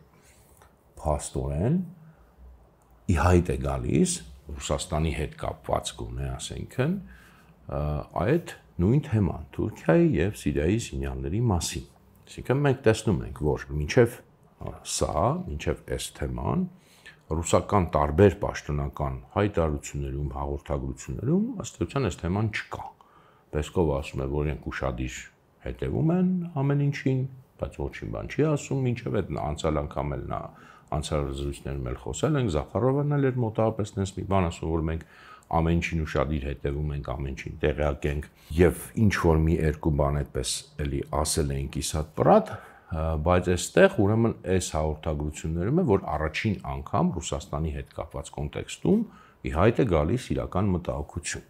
փաստորեն ի հայտ է գալիս Ռուսաստանի հետ կապված գոնե ասենքն այդ նույն թեման Թուրքիայի եւ Սիրիայի զինյալների մասին։ Այսինքն մենք տեսնում ենք, որ մինչեւ այս թեման ռուսական տարբեր պաշտոնական հայտարարություններում, հաղորդագրություններում ըստ էության այս թեման չկա։ Պեսկովը ասում է, որ իրենք ուշադիր հետևում են ամեն ինչին, բայց ոչինչ բան չի ասում, մինչեւ այդ անցյալ անգամ էլ նա անցյալ զրույցներում էլ խոսել ենք, Զախարովն էլ էր մոտավորապես նես մի բան ասում, որ մենք ամեն ինչին ուշադիր հետևում ենք, ամեն ինչին տեղյակ ենք եւ ինչ որ մի երկու բան այդպես էլի ասել էինք իսատ պրատ, բայց այստեղ ուրեմն այս հաղորդագրություններում է, որ առաջին անգամ Ռուսաստանի հետ կապված կոնտեքստում ի հայտ է գալիս իրական մտահոգություն։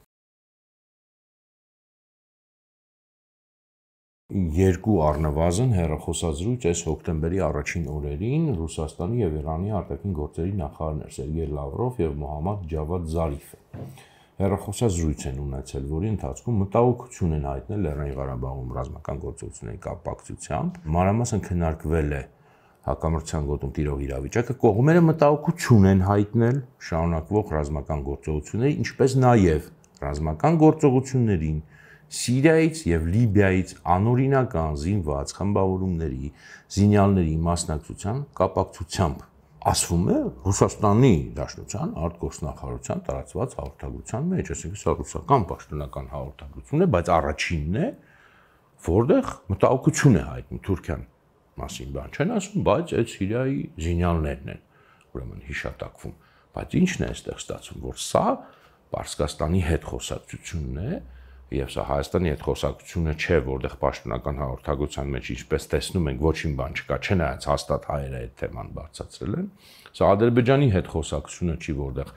Երկու առնվազն հեռախոսազրույց այս հոկտեմբերի առաջին օրերին Ռուսաստանի եւ Իրանի արտաքին գործերի նախարարներ Սերգեյ Լավրով եւ Մոհամմադ Ջավադ Զարիֆը հեռախոսազրույց են ունեցել, որի ընթացքում մտահոգություն են հայտնել Լեռնային Ղարաբաղում ռազմական գործողությունների կապակցությամբ։ Մանրամասն քննարկվել է հակամարտության գոտում տիրող իրավիճակը, կողմերը մտահոգություն են հայտնել շարունակվող ռազմական գործողությունների, ինչպես նաև ռազմական գործողություններին Սիրիայից եւ Լիբիայից անօրինական զինված խմբավորումների, զինյալների մասնակցության կապակցությամբ ասվում է Ռուսաստանի Դաշնության արտգործնախարարության տարածված հաղորդագրության մեջ, այսինքն սա ռուսական պաշտոնական հաղորդագրություն է, բայց առաջինն է, որտեղ մտահոգություն է հայտնում Թուրքիան մասին բան չեն ասում, բայց այդ Սիրիայի զինյալներն են ուրեմն հիշատակվում, բայց ինչն է այստեղ ստացվում, որ սա Պարսկաստանի հետ խոսակցությունն է, եւ սա Հայաստանի հետ խոսակցությունը չէ, որտեղ պաշտոնական հաղորդագրության մեջ ինչպես տեսնում ենք ոչինչ բան չկա, չնայած հաստատ հայերը այդ թեման բարձրացրել են, սա Ադրբեջանի հետ խոսակցությունը չի, որտեղ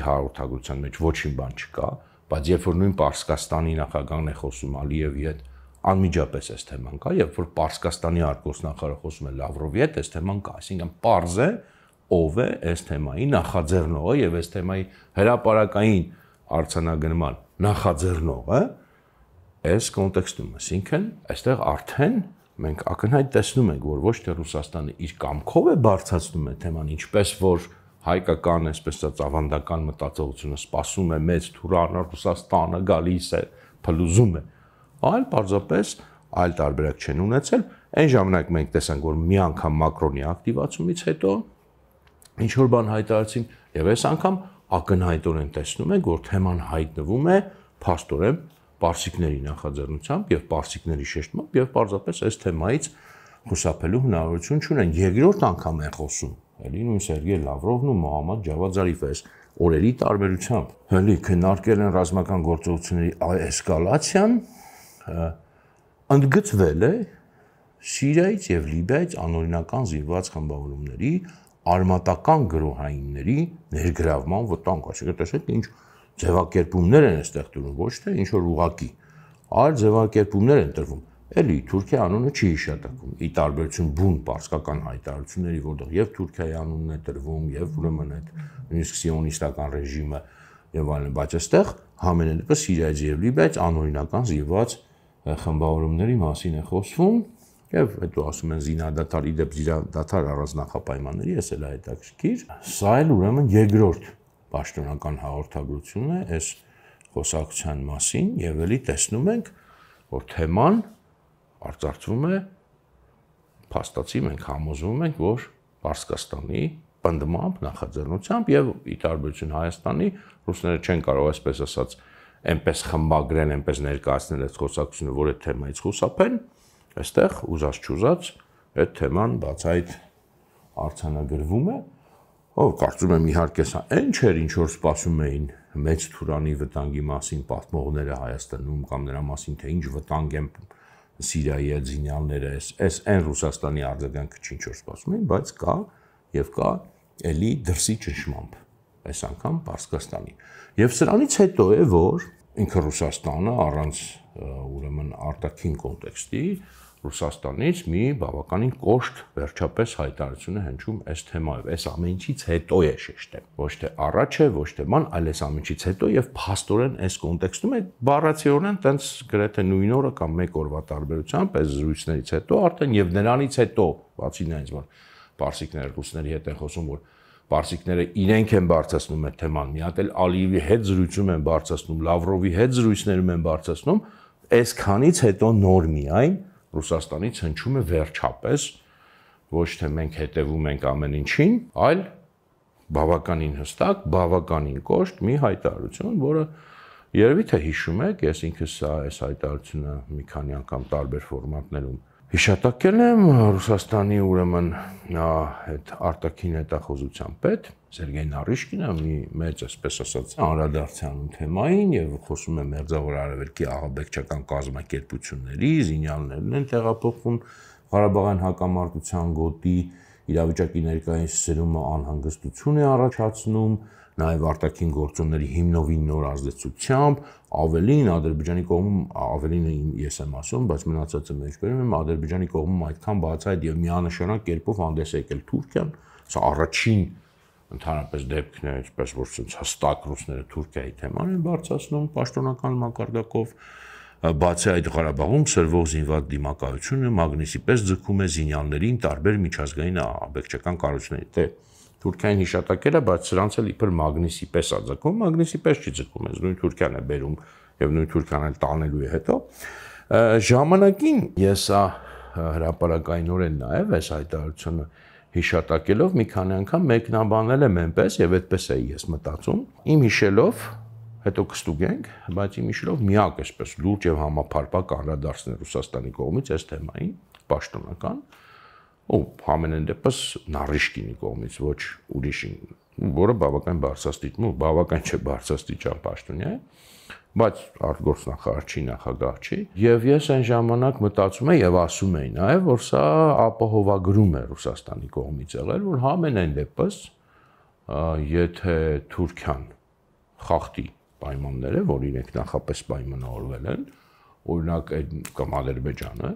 հաղորդագրության մեջ ոչինչ բան չկա, բայց երբ որ նույն Պարսկաստանի նախագահն է խոսում Ալիևի հետ, անմիջապես այս թեման կա, երբ որ Պարսկաստանի արտգործնախարարը խոսում է Լավրովի հետ, այս թեման կա, այսինքն պարզ է ով է այս թեմայի նախաձեռնողը եւ այս թեմայի հրապարակային արձանագրման նախաձեռնողը այս կոնտեքստում, այսինքն այստեղ արդեն մենք ակնհայտ տեսնում ենք, որ ոչ թե Ռուսաստանը իր կամքով է բարձրացնում է թեման, ինչպես որ հայկական, այսպես ասած, ավանդական մտածողությունը սպասում է մեծ թուրանը Ռուսաստանը գալիս է, փլուզում է, այլ պարզապես այլ տարբերակ չեն ունեցել։ Այն ժամանակ մենք տեսանք, որ մի անգամ Մակրոնի ակտիվացումից հետո ինչ որ բան հայտարարեցին եւ այս անգամ ակնհայտորեն տեսնում ենք, որ թեման հայտնվում է փաստորեն պարսիկների նախաձեռնությամբ եւ պարսիկների շեշտմամբ եւ պարզապես այս թեմայից խուսափելու հնարավորություն չունեն։ Երկրորդ անգամ են խոսում, էլի նույն Սերգեյ Լավրովն ու Մոհամմադ Ջավադ Զարիֆը այս օրերի տարբերությամբ։ Էլի քննարկել են ռազմական գործողությունների էսկալացիան, ընդգծվել է Սիրիայից եւ Լիբիայից անօրինական զինված խմբավորումների արմատական գրոհայինների ներգրավման վտանգ, այսինքն տեսեք ինչ ձևակերպումներ են այստեղ տրվում, ոչ թե ինչ որ ուղակի, այլ ձևակերպումներ են տրվում։ Էլի Թուրքիա անունը չի հիշատակվում, ի տարբերություն բուն պարսկական հայտարարությունների, որտեղ եւ Թուրքիայի անունն է տրվում, եւ ուրեմն այդ նույնիսկ սիոնիստական ռեժիմը եւ այլն, բայց այստեղ համենայնիվս Սիրիայից եւ Լիբիայից անօրինական զինված խմբավորումների մասին է խոսվում։ Եվ հետո ասում են զինադադար, իդեպ զինադադար առանձնախապայմանների, ես էլ հետաքրքիր։ Սա էլ ուրեմն երկրորդ պաշտոնական հաղորդագրությունն է այս խոսակցության մասին, եւ էլի տեսնում ենք, որ թեման արծարծվում է փաստացի մենք համոզվում ենք, որ Պարսկաստանի պնդմամբ, նախաձեռնությամբ եւ ի տարբերություն Հայաստանի ռուսները չեն կարող այսպես ասած այնպես խմբագրեն, այնպես ներկայացնել այս խոսակցությունը, որ այդ թեմայից խուսափեն։ Այստեղ ուզած-չուզած այդ թեման բացայտ արձանագրվում է, ով կարծում եմ իհարկե սա այն չէր, ինչ որ սպասում էին մեծ թուրանի վտանգի մասին պատմողները Հայաստանում կամ նրա մասին, թե ինչ վտանգ են Սիրիայի զինյալները, այս այն Ռուսաստանի արձագանքը չի, ինչ որ սպասում էին, բայց կա եւ կա էլի դրսի ճնշմամբ, այս անգամ Պարսկաստանի։ Եվ սրանից հետո է, որ ինքը Ռուսաստանը առանց ուրեմն արտաքին կոնտեքստի Ռուսաստանից մի բավականին կոշտ վերջապես հայտարարություն է հնչում այս թեմայով, այս ամեն ինչից հետո է շեշտեմ, ոչ թե առաջ է, ոչ թե ման, այլ այս ամեն ինչից հետո եւ փաստորեն այս կոնտեքստում է բառացիորեն տենց գրեթե նույն օրը կամ մեկ օրվա տարբերությամբ այս զրույցներից հետո արդեն եւ նրանից հետո, բացի նրանից, որ պարսիկները ռուսների հետ են խոսում, որ պարսիկները իրենք են բարձրացնում այդ թեման, մի հատ էլ Ալիևի հետ զրույցում են բարձրացնում, Լավրովի հետ զրույցներում են բարձրացնում, այսքանից հետո նոր միայն Ռուսաստանից հնչում է վերջապես, ոչ թե մենք հետևում ենք ամեն ինչին, այլ բավականին հստակ, բավականին կոշտ մի հայտարարություն, որը երևի թե հիշում եք, ես ինքս այս հայտարարությունը մի քանի անգամ տարբեր ֆորմատներում հիշատակել եմ Ռուսաստանի ուրեմն այդ արտաքին հետախուզության պետ Սերգեյ Նարիշկինը մի մեծ, այսպես ասած, անդրադարձյալուն թեմային եւ խոսում է Մերձավոր Արևելքի աղաբեկչական կազմակերպությունների, զինյալներն են տեղափոխվում Ղարաբաղյան հակամարտության գոտի, իրավիճակի ներկայացումը անհանգստություն է առաջացնում, նաև արտաքին գործոնների հիմնովին նոր ազդեցությամբ, ավելին Ադրբեջանի կողմում, ավելին ես եմ ասում, բայց մնացածը մեջբերում եմ, Ադրբեջանի կողմում այդքան բացահայտ եւ միանշանակ կերպով հանդես եկել Թուրքիան, սա առաջին ընդհանրապես դեպքն է, այսպես որ հստակ ռուսները Թուրքիայի թեման են բարձրացնում պաշտոնական մակարդակով, Բացի այդ Ղարաբաղում սրվող զինված դիմակայությունը մագնիսի պես ձգում է զինյալներին տարբեր միջազգային աբեկչական կառույցների։ Թուրքիան հիշատակել է, բայց սրանց էլ իբր մագնիսի պես է ձգում, մագնիսի պես չի ձգում, այս նույն Թուրքիան է բերում եւ նույն Թուրքիան էլ տանելու է հետո։ Ժամանակին ես հրապարակայնորեն նաեւ այս հայտարարությունը հիշատակելով մի քանի անգամ մեկնաբանել եմ այնպես եւ այդպես էի ես մտածում, իմ հիշելով հետո կստուգենք, բայց իմ հիշելով միակ այսպես լուրջ եւ համապարփակ անդրադարձն է Ռուսաստանի կողմից այս թեմային, պաշտոնական, ու համենայն դեպս Նարիշկինի կողմից, ոչ ուրիշին, որը բավական բավական չէ բարձրաստիճան պաշտոնյա է, բայց արտգործնախարար չի, նախագահ չի, եւ ես այն ժամանակ մտածում եմ եւ ասում էի նաեւ, որ սա ապահովագրում է Ռուսաստանի կողմից եղել, որ համենայն դեպս եթե Թուրքիան խախտի պայմանները, որ իրենք նախապես պայմանավորվել են, օրինակ այդ կամ Ադրբեջանը,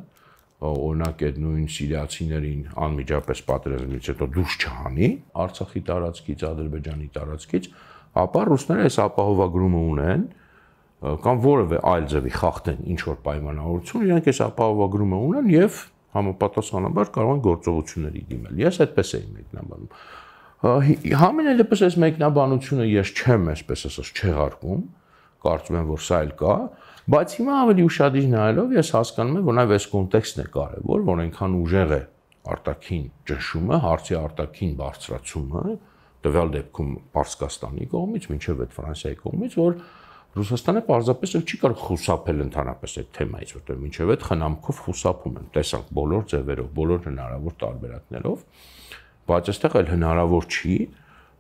օրինակ այդ նույն սիրիացիներին անմիջապես պատերազմից հետո դուրս չհանի Արցախի տարածքից, Ադրբեջանի տարածքից, ապա ռուսները այս ապահովագրումը ունեն կամ որևէ այլ ձևի խախտեն ինչ որ պայմանավորություն, իրենք այս ապահովագրումը ունեն եւ համապատասխանաբար կարող են գործողությունների դիմել։ Ես այդպես էի մեկնաբանում։ Համենայն դեպս այս մեկնաբանությունը ես չեմ այսպես ասած չեղարկում, կարծում եմ, որ սա էլ կա, բայց հիմա ավելի ուշադիր նայելով ես հասկանում եմ, որ նաև այս կոնտեքստն է կարևոր, որ այնքան ուժեղ է արտաքին ճնշումը, հարցի արտաքին բարձրացումը, տվյալ դեպքում Պարսկաստանի կողմից, մինչև այդ Ֆրանսիայի կողմից, որ Ռուսաստանը պարզապես չի կարող խուսափել ընդհանրապես այդ թեմայից, որտեղ մինչև այդ խնամքով խուսափում են, տեսանք բոլոր ձևերով, բոլոր հնարավոր տարբերակներով, բայց այստեղ էլ հնարավոր չի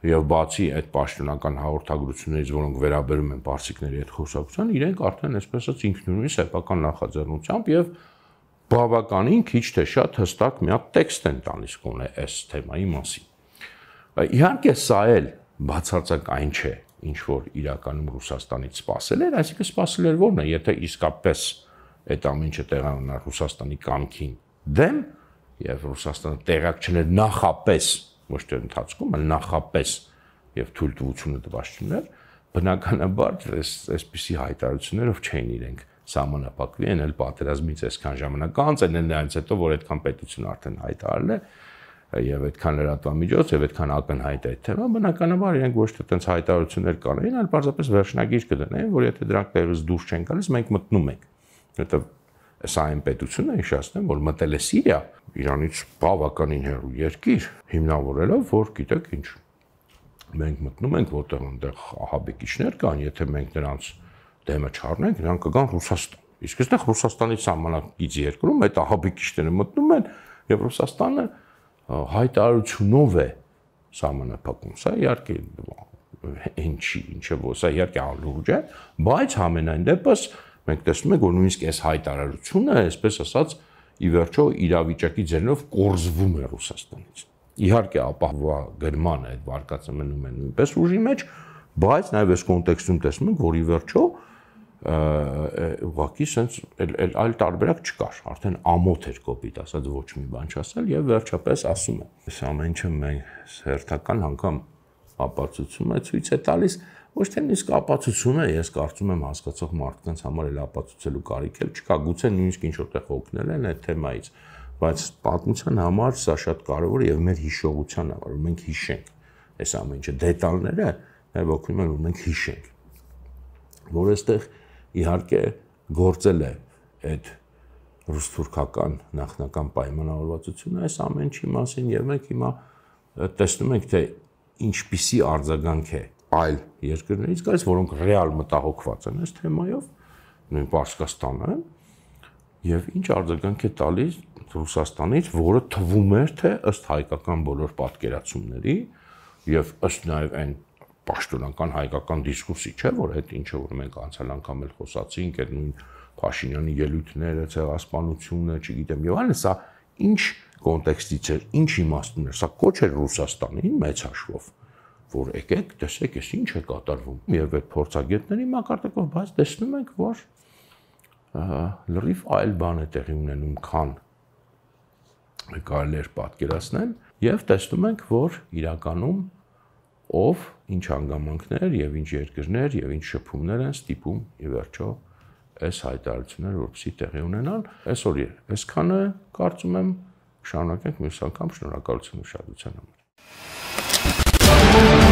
եւ բացի այդ պաշտոնական հաղորդագրություններից, որոնք վերաբերում են պարսիկների այդ խոսակցության, իրենք արդեն այսպես ասած ինքնուրույն սեփական նախաձեռնությամբ եւ բավականին քիչ թե շատ հստակ մի հատ տեքստ են տալիս գոնե այս թեմայի մասին։ Իհարկե սա էլ բացարձակ այն չէ, ինչ որ իրականում Ռուսաստանից սպասել էր, այսինքն սպասել էր որն է, եթե իսկապես այդ ամեն ինչը տեղանար Ռուսաստանի կամքին դեմ եւ Ռուսաստանը տեղակ չներ նախապես, ոչ թե ընթացքում, այլ նախապես եւ թույլտվությունը տված չներ, բնականաբար այսպիսի հայտարարություններով չէին իրենք սահմանափակվի, են էլ պատերազմից այսքան ժամանակ անց, են նրանից հետո, որ այդքան պետություն արդեն հայտարարել է եւ այդքան լրատվամիջոց եւ այդքան ակնհայտ այդ թեման, բնականաբար իրենք ոչ թե տենց հայտարարություններ կանեին, այլ պարզապես վերջնագիր կդնեին, որ եթե դրանք տեղից դուրս չեն գալիս, մենք մտնում ենք։ Որտեւ սա այն պետությունը հիշեցնեմ, որ մտել է Սիրիա, Իրանից բավականին հեռու երկիր, հիմնավորելով, որ գիտեք ինչ, մենք մտնում ենք, որտեղ այնտեղ ահաբեկիչներ կան, եթե մենք նրանց դեմը չառնենք, նրանք կգան Ռուսաստան։ Իսկ այստեղ Ռուսաստանից սահմանակից երկրում այդ ահաբեկիչները մտնում են եւ Ռուսաստանը հայտարարությունով է սահմանափակում։ Սա իհարկե ինչը որ սա իհարկե անլուրջ է, բայց համենայն դեպս մենք տեսնում ենք, որ նույնիսկ այս հայտարարությունը, այսպես ասած, ի վերջո իրավիճակի ձեռնով կորզվում է Ռուսաստանից։ Իհարկե ապահովագրման այդ վարկածը մնում է նույնպես ուժի մեջ, բայց նաև այս կոնտեքստում տեսնում ենք, որ ի վերջո ուղղակի sense այլ տարբերակ չկար, արդեն ամոթ էր կոպիտ ասած ոչ մի բան չասել եւ վերջապես ասում է։ Այս ամեն ինչը մենք հերթական անգամ ապացուցում է ցույց է տալիս, ոչ թե նույնիսկ ապացուցում է, ես կարծում եմ հասկացող մարդկանց համար էլ ապացուցելու կարիք էլ չկա, գուցե նույնիսկ ինչ որտեղ օգնել են այդ թեմայից, բայց պատմության համար սա շատ կարևոր է եւ մեր հիշողության համար, որ մենք հիշենք այս ամեն ինչը, դետալները նաեւ օգնում են, որ մենք հիշենք, որ այստեղ իհարկե գործել է այդ ռուս-թուրքական նախնական պայմանավորվածությունը այս ամեն ինչի մասին եւ մենք հիմա տեսնում ենք, թե ինչպիսի արձագանք է այլ երկրներից գալիս, որոնք ռեալ մտահոգված են այս թեմայով, նույն Պարսկաստանը, եւ ինչ արձագանք է տալիս Ռուսաստանից, որը թվում էր, թե ըստ հայկական բոլոր պատկերացումների եւ ըստ նաեւ այն պաշտոնական հայկական դիսկուրսի, չէ, որ այդ ինչը որ մենք անցյալ անգամ էլ խոսացինք, այդ նույն Փաշինյանի ելույթները, ցեղասպանությունը, չգիտեմ, եւ այլն, սա ինչ կոնտեքստից էր, ինչ իմաստուն էր, սա կոչ էր Ռուսաստանին մեծ հաշվով, որ եկեք, տեսեք, այս ինչ է կատարվում։ Եվ այդ փորձագետների մակարդակով, բայց տեսնում ենք, որ լրիվ այլ բան է տեղի ունենում, քան կարելի էր պատկերացնել, եւ տեսնում ենք, որ իրականում ով ինչ հանգամանքներ եւ ինչ երկրներ եւ ինչ շփումներ են ստիպում ի վերջո այս հայտարարությունները որպեսզի տեղի ունենան։ Այսօր այսքանը կարծում եմ շարունակենք մյուս անգամ, շնորհակալություն ուշադրության համար։